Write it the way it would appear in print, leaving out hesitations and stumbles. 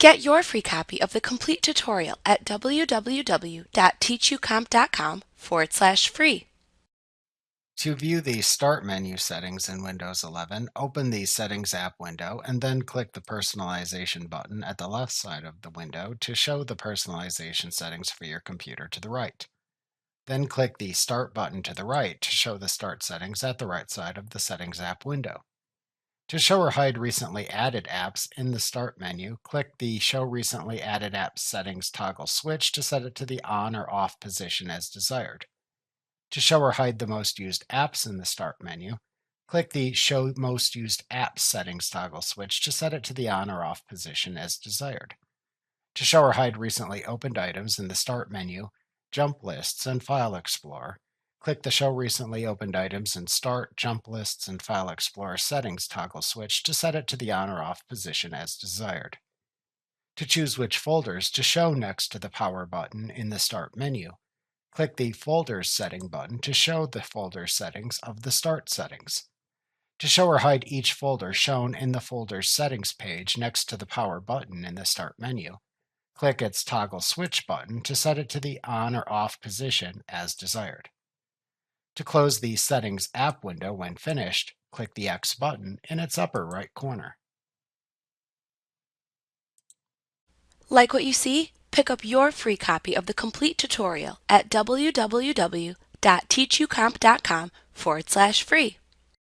Get your free copy of the complete tutorial at www.teachucomp.com/free. To view the Start menu settings in Windows 11, open the Settings app window and then click the Personalization button at the left side of the window to show the personalization settings for your computer to the right. Then click the Start button to the right to show the Start settings at the right side of the Settings app window. To show or hide recently added apps in the Start menu, click the Show Recently Added Apps Settings toggle switch to set it to the on or off position as desired. To show or hide the most used apps in the Start menu, click the Show Most Used Apps settings toggle switch to set it to the on or off position as desired. To show or hide recently opened items in the Start menu, Jump Lists, and File Explorer, click the Show Recently Opened Items in Start, Jump Lists, and File Explorer settings toggle switch to set it to the on or off position as desired. To choose which folders to show next to the Power button in the Start menu, click the Folders setting button to show the folder settings of the Start settings. To show or hide each folder shown in the Folders settings page next to the Power button in the Start menu, click its Toggle Switch button to set it to the on or off position as desired. To close the Settings app window when finished, click the X button in its upper right corner. Like what you see? Pick up your free copy of the complete tutorial at www.teachucomp.com/free.